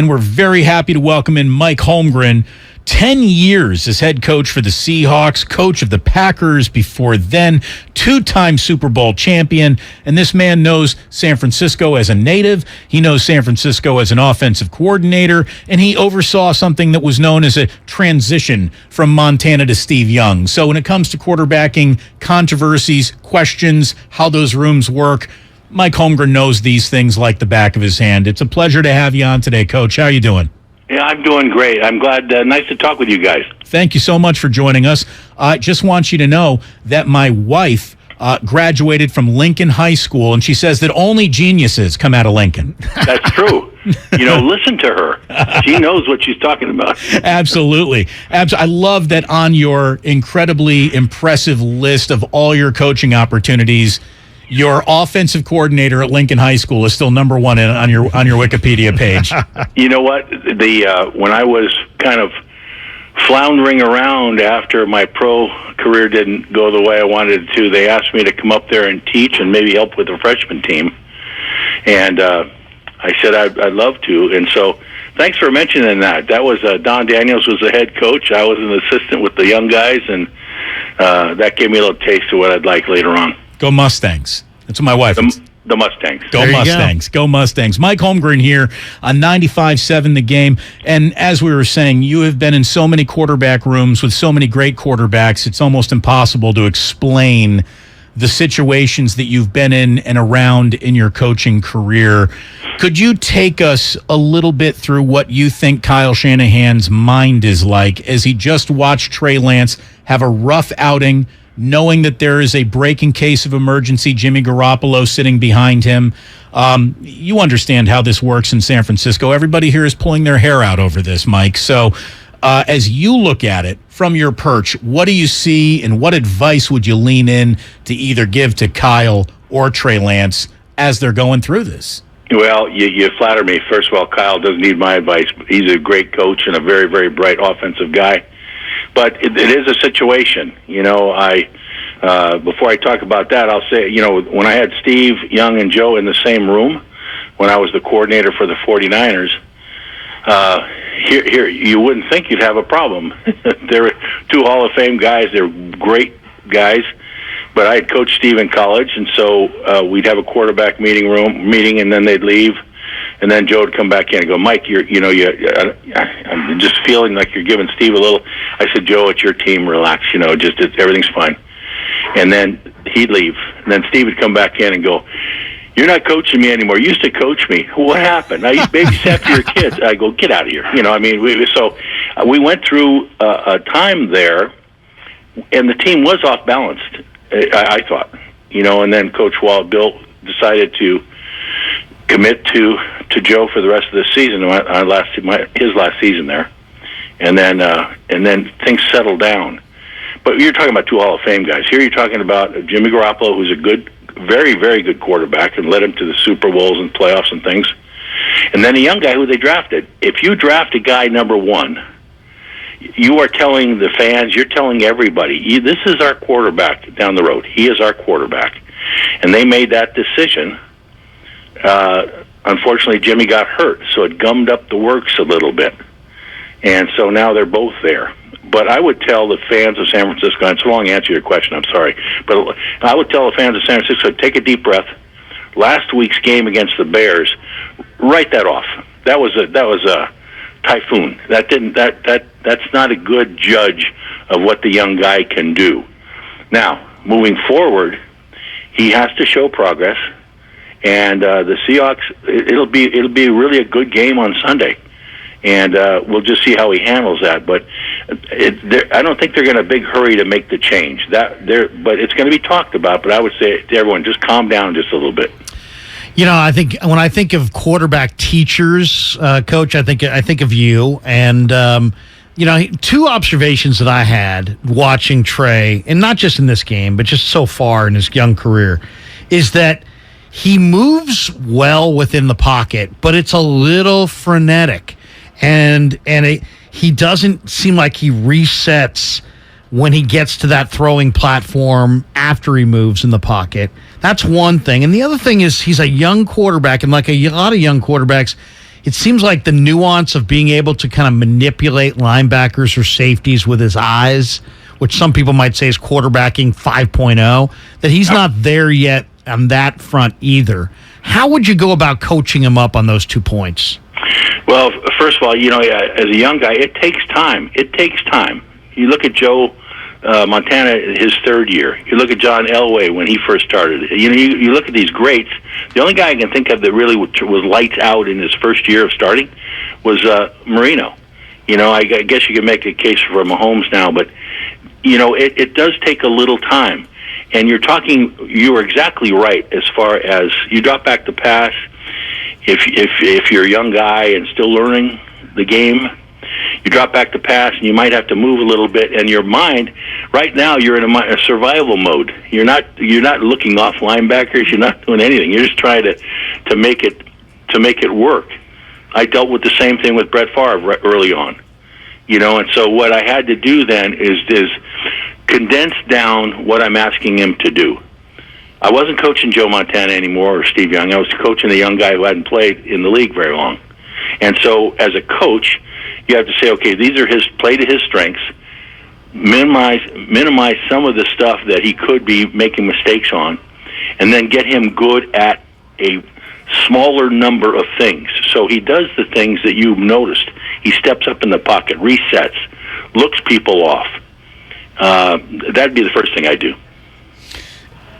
And we're very happy to welcome in Mike Holmgren. 10 years as head coach for the Seahawks, coach of the Packers before then, two-time Super Bowl champion. And this man knows San Francisco as a native. He knows San Francisco as an offensive coordinator. And he oversaw something that was known as a transition from Montana to Steve Young. So when it comes to quarterbacking, controversies, questions, how those rooms work, Mike Holmgren knows these things like the back of his hand. It's a pleasure to have you on today, Coach. How are you doing? Yeah, I'm doing great. I'm glad. Nice to talk with you guys. Thank you so much for joining us. I just want you to know that my wife graduated from Lincoln High School, and she says that only geniuses come out of Lincoln. That's true. Listen to her. She knows what she's talking about. Absolutely. I love that on your incredibly impressive list of all your coaching opportunities, your offensive coordinator at Lincoln High School is still number one on your Wikipedia page. You know what? When I was kind of floundering around after my pro career didn't go the way I wanted it to, they asked me to come up there and teach and maybe help with the freshman team. And I said I'd love to. And so thanks for mentioning that. That was Don Daniels was the head coach. I was an assistant with the young guys, and that gave me a little taste of what I'd like later on. Go Mustangs. That's what my wife is. The Mustangs. Go Mustangs. Go Mustangs. Mike Holmgren here on 95.7 The Game. And as we were saying, you have been in so many quarterback rooms with so many great quarterbacks, it's almost impossible to explain the situations that you've been in and around in your coaching career. Could you take us a little bit through what you think Kyle Shanahan's mind is like as he just watched Trey Lance have a rough outing, knowing that there is a breaking case of emergency, Jimmy Garoppolo sitting behind him? You understand how this works in San Francisco. Everybody here is pulling their hair out over this, Mike. So as you look at it from your perch, what do you see and what advice would you lean in to either give to Kyle or Trey Lance as they're going through this? Well, you flatter me. First of all, Kyle doesn't need my advice. He's a great coach and a very, very bright offensive guy. But it is a situation, before I talk about that, I'll say, when I had Steve, Young, and Joe in the same room, when I was the coordinator for the 49ers, here you wouldn't think you'd have a problem. They're two Hall of Fame guys. They're great guys. But I had coached Steve in college, and so we'd have a quarterback meeting, and then they'd leave. And then Joe would come back in and go, Mike, I'm just feeling like you're giving Steve a little. I said, Joe, it's your team. Relax. Everything's fine. And then he'd leave. And then Steve would come back in and go, you're not coaching me anymore. You used to coach me. What happened? I babysat for your kids. I go, get out of here. So we went through a time there, and the team was off balanced, I thought. And then Coach Bill decided to commit to Joe for the rest of the season, his last season there, and then things settled down. But you're talking about two Hall of Fame guys. Here you're talking about Jimmy Garoppolo, who's a good, very, very good quarterback and led him to the Super Bowls and playoffs and things. And then a young guy who they drafted. If you draft a guy number one, you are telling the fans, you're telling everybody, this is our quarterback down the road. He is our quarterback. And they made that decision. Unfortunately, Jimmy got hurt, so it gummed up the works a little bit. And so now they're both there. But I would tell the fans of San Francisco, and it's a long answer to your question, I'm sorry, but I would tell the fans of San Francisco, take a deep breath. Last week's game against the Bears, write that off. That was a typhoon. That's not a good judge of what the young guy can do. Now, moving forward, he has to show progress. And the Seahawks, it'll be really a good game on Sunday, and we'll just see how he handles that. But I don't think they're in a big hurry to make the change. But it's going to be talked about. But I would say to everyone, just calm down just a little bit. I think when I think of quarterback teachers, Coach, I think of you. And two observations that I had watching Trey, and not just in this game, but just so far in his young career, is that he moves well within the pocket, but it's a little frenetic, and he doesn't seem like he resets when he gets to that throwing platform after he moves in the pocket. That's one thing. And the other thing is he's a young quarterback, and like a lot of young quarterbacks, it seems like the nuance of being able to kind of manipulate linebackers or safeties with his eyes, which some people might say is quarterbacking 5.0, that he's not there yet on that front either. How would you go about coaching him up on those 2 points? Well, first of all, as a young guy, it takes time. It takes time. You look at Joe Montana, his third year. You look at John Elway when he first started. You look at these greats. The only guy I can think of that really was lights out in his first year of starting was Marino. I guess you could make a case for Mahomes now, but it does take a little time. And you are exactly right as far as you drop back the pass. If you're a young guy and still learning the game, you drop back the pass and you might have to move a little bit. And your mind, right now, you're in a survival mode. You're not looking off linebackers. You're not doing anything. You're just trying to make it work. I dealt with the same thing with Brett Favre early on, and so what I had to do then is condense down what I'm asking him to do. I wasn't coaching Joe Montana anymore or Steve Young. I was coaching a young guy who hadn't played in the league very long. And so as a coach, you have to say, okay, these are play to his strengths, minimize some of the stuff that he could be making mistakes on, and then get him good at a smaller number of things. So he does the things that you've noticed. He steps up in the pocket, resets, looks people off. That'd be the first thing I do.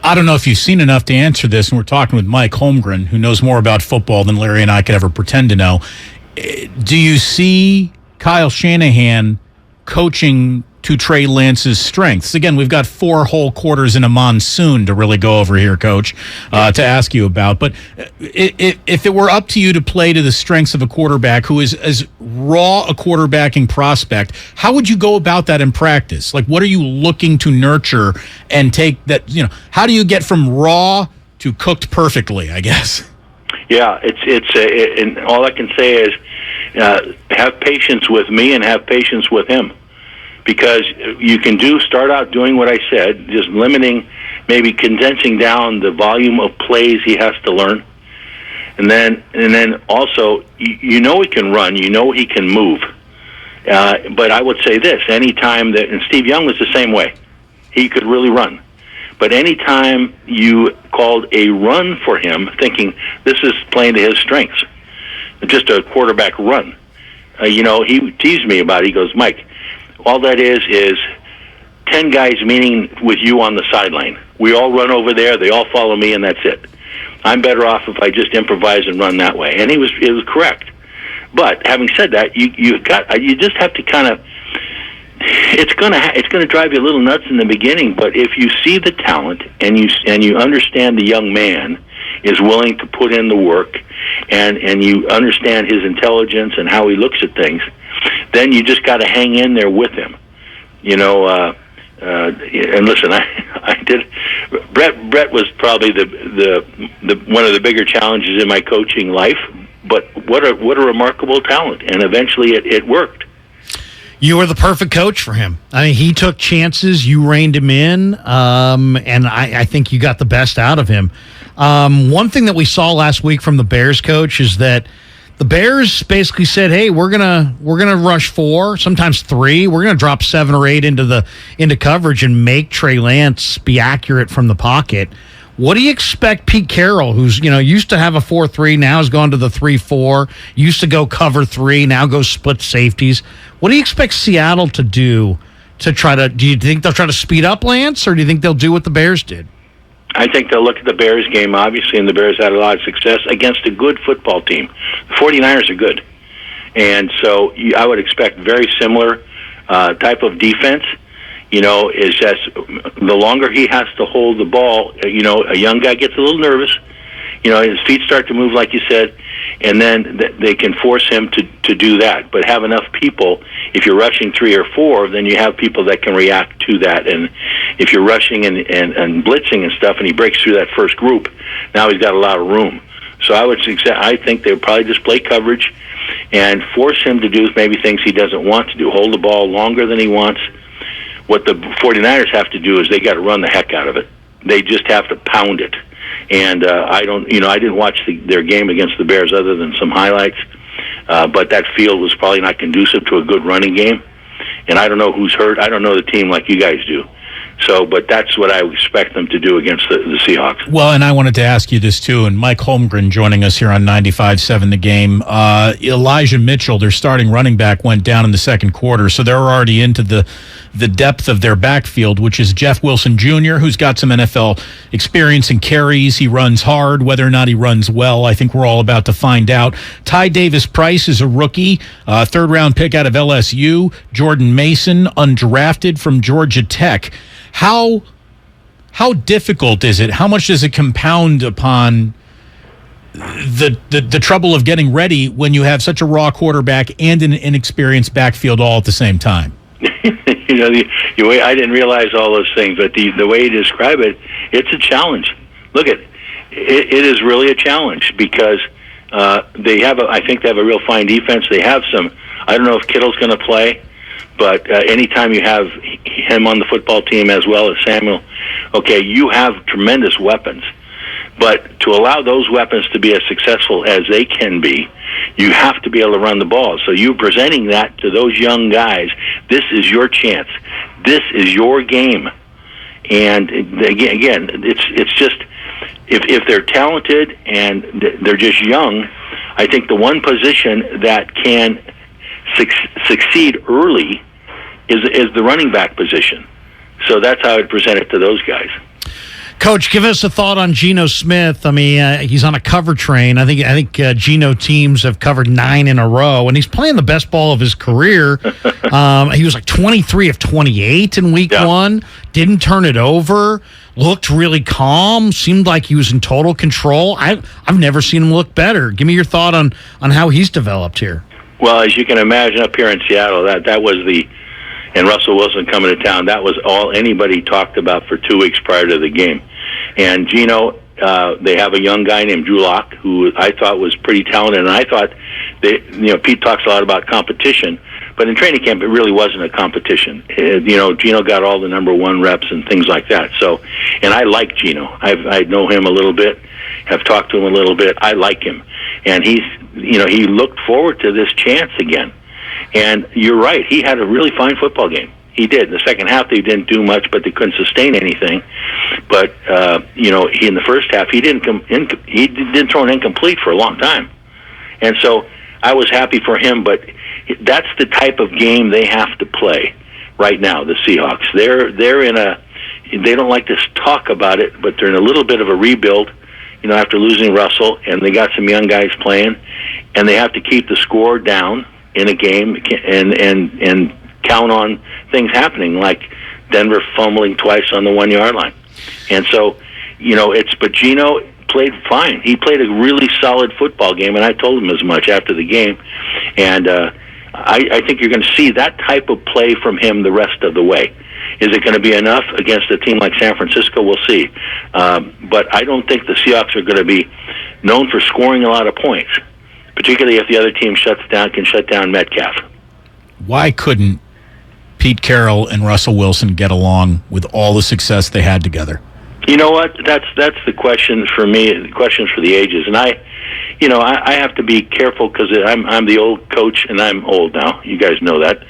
I don't know if you've seen enough to answer this, and we're talking with Mike Holmgren, who knows more about football than Larry and I could ever pretend to know. Do you see Kyle Shanahan coaching to Trey Lance's strengths? Again, we've got 4 whole quarters in a monsoon to really go over here, Coach, to ask you about. But if it were up to you to play to the strengths of a quarterback who is as raw a quarterbacking prospect, how would you go about that in practice? Like, what are you looking to nurture and take that, how do you get from raw to cooked perfectly, I guess? Yeah, and all I can say is have patience with me and have patience with him. Because you can start out doing what I said, just maybe condensing down the volume of plays he has to learn. And then also, he can run, he can move. But I would say this, anytime and Steve Young was the same way. He could really run. But anytime you called a run for him, thinking this is playing to his strengths, just a quarterback run, he teased me about it. He goes, Mike, all that is 10 guys meeting with you on the sideline. We all run over there, they all follow me, and that's it. I'm better off if I just improvise and run that way. And it was correct. But having said that, you just have to kind of, it's gonna drive you a little nuts in the beginning, but if you see the talent and you understand the young man is willing to put in the work and you understand his intelligence and how he looks at things, then you just got to hang in there with him, and listen, I did. Brett was probably the one of the bigger challenges in my coaching life, but what a remarkable talent, and eventually it worked. You were the perfect coach for him. I mean, he took chances, you reined him in, and I think you got the best out of him. One thing that we saw last week from the Bears coach is that the Bears basically said, "Hey, we're gonna rush 4, sometimes 3. We're gonna drop 7 or 8 into coverage and make Trey Lance be accurate from the pocket." What do you expect Pete Carroll, who's used to have a 4-3, now has gone to the 3-4, used to go cover 3, now goes split safeties? What do you expect Seattle to do to try to? Do you think they'll try to speed up Lance, or do you think they'll do what the Bears did? I think they'll look at the Bears game, obviously, and the Bears had a lot of success against a good football team. The 49ers are good. And so I would expect very similar type of defense. Is just the longer he has to hold the ball, a young guy gets a little nervous. His feet start to move, like you said, and then they can force him to do that. But have enough people. If you're rushing 3 or 4, then you have people that can react to that. And if you're rushing and blitzing and stuff, and he breaks through that first group, now he's got a lot of room. So I think they would probably just play coverage and force him to do maybe things he doesn't want to do, hold the ball longer than he wants. What the 49ers have to do is they got to run the heck out of it. They just have to pound it. And I didn't watch their game against the Bears other than some highlights. but that field was probably not conducive to a good running game. And I don't know who's hurt. I don't know the team like you guys do. So, but that's what I expect them to do against the Seahawks. Well, and I wanted to ask you this too, and Mike Holmgren joining us here on 95.7 The Game. Elijah Mitchell, their starting running back, went down in the second quarter, so they're already into the depth of their backfield, which is Jeff Wilson Jr., who's got some NFL experience and carries. He runs hard. Whether or not he runs well, I think we're all about to find out. Ty Davis-Price is a rookie, third-round pick out of LSU. Jordan Mason, undrafted from Georgia Tech. How difficult is it? How much does it compound upon the trouble of getting ready when you have such a raw quarterback and an inexperienced backfield all at the same time? You know, the way I didn't realize all those things, but the way you describe it, it's a challenge. Look at it is really a challenge because they have I think they have a real fine defense. They have some. I don't know if Kittle's going to play. But anytime you have him on the football team as well as Samuel, okay, you have tremendous weapons. But to allow those weapons to be as successful as they can be, you have to be able to run the ball. So you presenting that to those young guys, this is your chance. This is your game. And again, it's just if they're talented and they're just young, I think the one position that can succeed early is the running back position. So that's how I'd present it to those guys. Coach, give us a thought on Geno Smith. I mean, he's on a cover train. I think Geno teams have covered 9 in a row, and he's playing the best ball of his career. He was like 23 of 28 in week 1. Didn't turn it over. Looked really calm. Seemed like he was in total control. I've never seen him look better. Give me your thought on how he's developed here. Well, as you can imagine, up here in Seattle, that was and Russell Wilson coming to town, that was all anybody talked about for 2 weeks prior to the game. And Geno, they have a young guy named Drew Lock, who I thought was pretty talented, and I thought Pete talks a lot about competition, but in training camp it really wasn't a competition. Geno got all the number 1 reps and things like that. So, and I like Geno. I know him a little bit, have talked to him a little bit. I like him, and he looked forward to this chance again. And you're right, he had a really fine football game. He did. In the second half, they didn't do much, but they couldn't sustain anything. But in the first half, he didn't throw an incomplete for a long time, and so I was happy for him. But that's the type of game they have to play right now. The Seahawks, they're in a. They don't like to talk about it, but they're in a little bit of a rebuild. After losing Russell, and they got some young guys playing, and they have to keep the score down in a game and count on things happening, like Denver fumbling twice on the 1-yard line. And so, but Geno played fine. He played a really solid football game, and I told him as much after the game. And I think you're going to see that type of play from him the rest of the way. Is it going to be enough against a team like San Francisco? We'll see. But I don't think the Seahawks are going to be known for scoring a lot of points, particularly if the other team can shut down Metcalf. Why couldn't Pete Carroll and Russell Wilson get along with all the success they had together? You know what? That's the question for me. The questions for the ages, and I have to be careful because I'm the old coach, and I'm old now. You guys know that.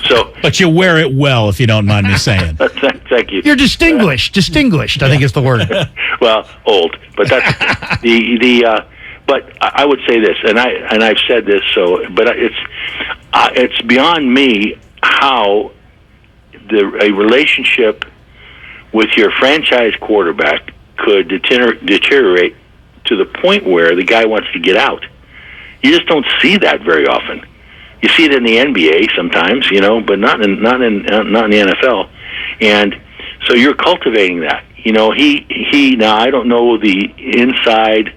So, but you wear it well, if you don't mind me saying. Thank you. You're distinguished. Distinguished, I think is the word. Well, old, but that's But I would say this, and I've said this. But it's beyond me how a relationship with your franchise quarterback could deteriorate to the point where the guy wants to get out. You just don't see that very often. You see it in the NBA sometimes, but not in the NFL. And so you're cultivating that. He now I don't know the inside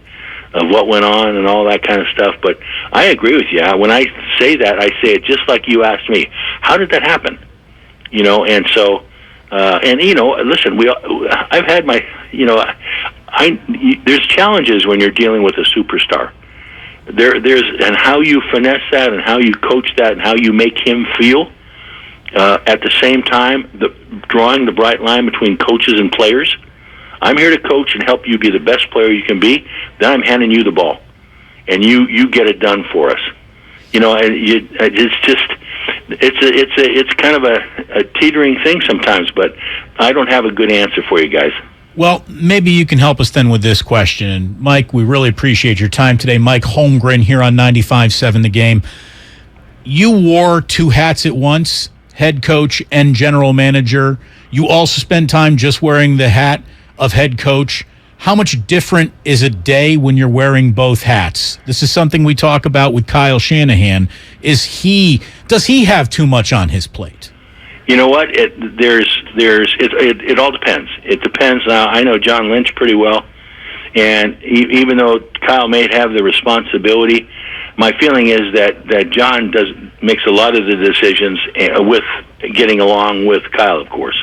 of what went on and all that kind of stuff, but I agree with you. When I say that, I say it just like you asked me. How did that happen? And so, listen, I've had my, there's challenges when you're dealing with a superstar. And how you finesse that and how you coach that and how you make him feel. At the same time, drawing the bright line between coaches and players. I'm here to coach and help you be the best player you can be. Then I'm handing you the ball, and you get it done for us. it's kind of a teetering thing sometimes, but I don't have a good answer for you guys. Well, maybe you can help us then with this question. And Mike, we really appreciate your time today. Mike Holmgren here on 95.7 The Game. You wore two hats at once, head coach and general manager. You also spend time just wearing the hat of head coach. How much different is a day when you're wearing both hats? This is something we talk about with Kyle Shanahan. Does he have too much on his plate? You know what? It all depends. It depends. Now, I know John Lynch pretty well, and even though Kyle may have the responsibility, my feeling is that John makes a lot of the decisions with getting along with Kyle, of course.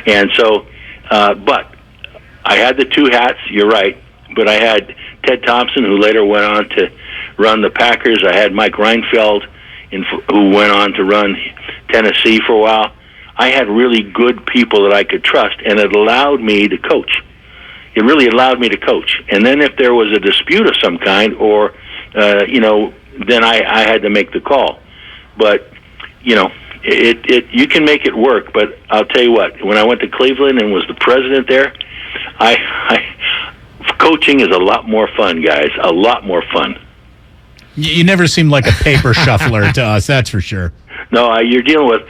And so, but I had the two hats. You're right, but I had Ted Thompson, who later went on to run the Packers. I had Mike Reinfeld, who went on to run Tennessee for a while. I had really good people that I could trust, and it allowed me to coach. It really allowed me to coach. And then if there was a dispute of some kind, or then I had to make the call. But you can make it work. But I'll tell you what, when I went to Cleveland and was the president there, coaching is a lot more fun, guys. A lot more fun. You never seemed like a paper shuffler to us, that's for sure. No, you're dealing with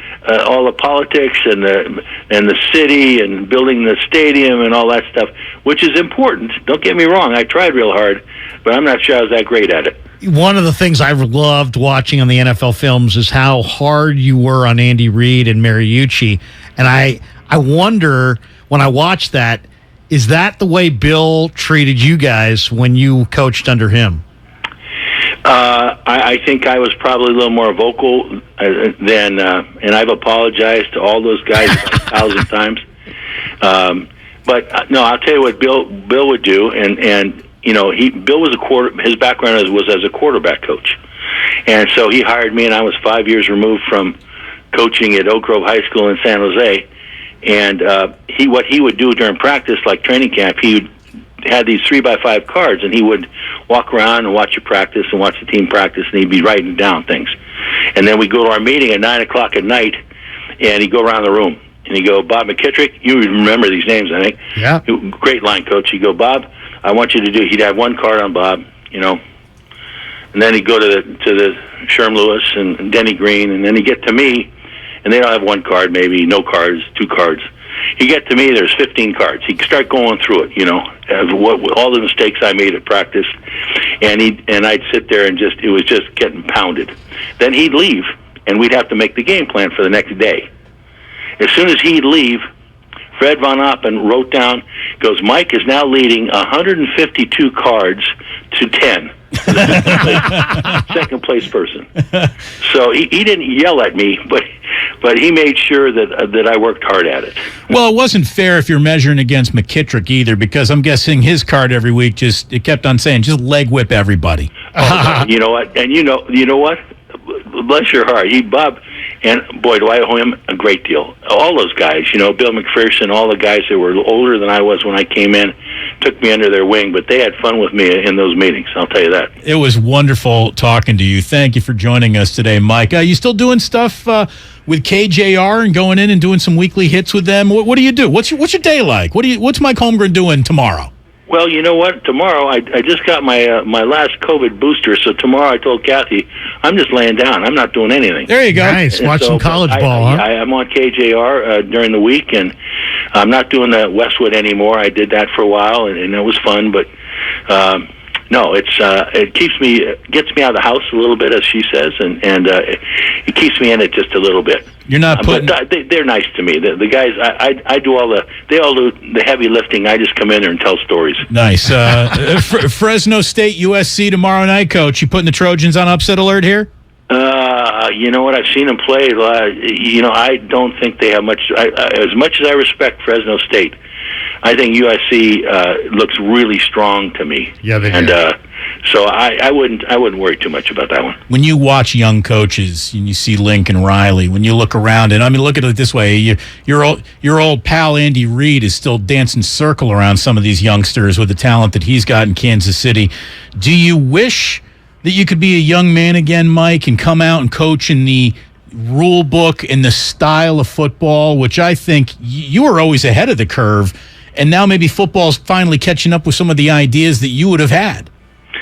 all the politics and the city and building the stadium and all that stuff, which is important. Don't get me wrong. I tried real hard, but I'm not sure I was that great at it. One of the things I've loved watching on the NFL films is how hard you were on Andy Reid and Mariucci. And I wonder, when I watch that, is that the way Bill treated you guys when you coached under him? I think I was probably a little more vocal than, and I've apologized to all those guys 1,000 times. But no, I'll tell you what Bill would do, and Bill was his background was as a quarterback coach, and so he hired me, and I was 5 years removed from coaching at Oak Grove High School in San Jose, and what he would do during practice, like training camp, he would had these 3x5 cards, and he would walk around and watch you practice and watch the team practice, and he'd be writing down things. And then we'd go to our meeting at 9 o'clock at night, and he'd go around the room, and he'd go, Bob McKittrick, you remember these names, I think. Yeah. Great line coach. He'd go, Bob, I want you to do, he'd have one card on Bob, and then he'd go to the Sherm Lewis and Denny Green, and then he'd get to me, and they'd all have one card, maybe, no cards, two cards. He'd get to me, there's 15 cards. He'd start going through it, of all the mistakes I made at practice, and I'd sit there and it was just getting pounded. Then he'd leave, and we'd have to make the game plan for the next day. As soon as he'd leave, Fred Von Oppen wrote down, goes, Mike is now leading 152 cards to 10. Second place person. So he didn't yell at me, but he made sure that I worked hard at it. Well, it wasn't fair if you're measuring against McKittrick either, because I'm guessing his card every week it kept on saying just leg whip everybody. You know what? And you know what? Bless your heart. Bob, and boy, do I owe him a great deal. All those guys, Bill McPherson, all the guys that were older than I was when I came in, took me under their wing, but they had fun with me in those meetings, I'll tell you that. It was wonderful talking to you. Thank you for joining us today, Mike. You still doing stuff with KJR and going in and doing some weekly hits with them? What do you do? What's your day like? What's Mike Holmgren doing tomorrow? Well, you know what? Tomorrow, I just got my last COVID booster, so tomorrow I told Kathy, I'm just laying down. I'm not doing anything. There you go. Nice. Watch some college ball, huh? I'm on KJR during the week, and I'm not doing the Westwood anymore. I did that for a while, and it was fun, but no, it gets me out of the house a little bit, as she says, and it keeps me in it just a little bit. You're not putting. But they're nice to me. The guys, I do they all do the heavy lifting. I just come in there and tell stories. Nice. Fresno State, USC tomorrow night, Coach. You putting the Trojans on upset alert here? You know what? I've seen them play. I don't think they have much. As much as I respect Fresno State, I think USC looks really strong to me. Yeah, they do. And so I wouldn't worry too much about that one. When you watch young coaches and you see Lincoln Riley, when you look around, and I mean, look at it this way: your old pal Andy Reid is still dancing circle around some of these youngsters with the talent that he's got in Kansas City. Do you wish that you could be a young man again, Mike, and come out and coach in the rule book and the style of football, which I think you were always ahead of the curve, and now maybe football's finally catching up with some of the ideas that you would have had?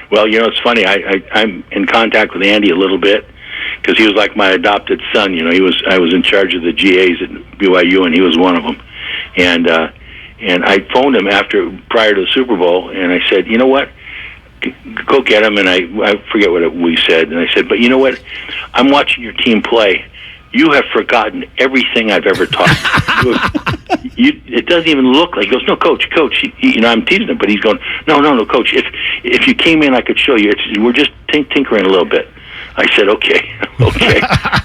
Well, it's funny. I'm in contact with Andy a little bit because he was like my adopted son. I was in charge of the GAs at BYU, and he was one of them. And I phoned him prior to the Super Bowl, and I said, you know what? Go get him. And I forget what we said. And I said, but you know what? I'm watching your team play. You have forgotten everything I've ever taught you. It doesn't even look like. He goes, no, coach. I'm teasing him, but he's going, no, coach. If you came in, I could show you. We're just tinkering a little bit. I said, okay,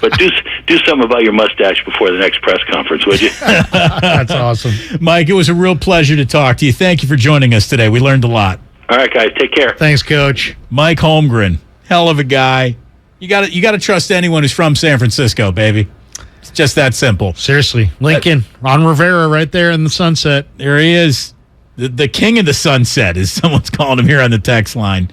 but do something about your mustache before the next press conference, would you? That's awesome, Mike. It was a real pleasure to talk to you. Thank you for joining us today. We learned a lot. All right, guys, take care. Thanks, Coach. Mike Holmgren, hell of a guy. You got to trust anyone who's from San Francisco, baby. It's just that simple. Seriously, Lincoln, Ron Rivera, right there in the sunset. There he is, the king of the sunset, as someone's calling him here on the text line.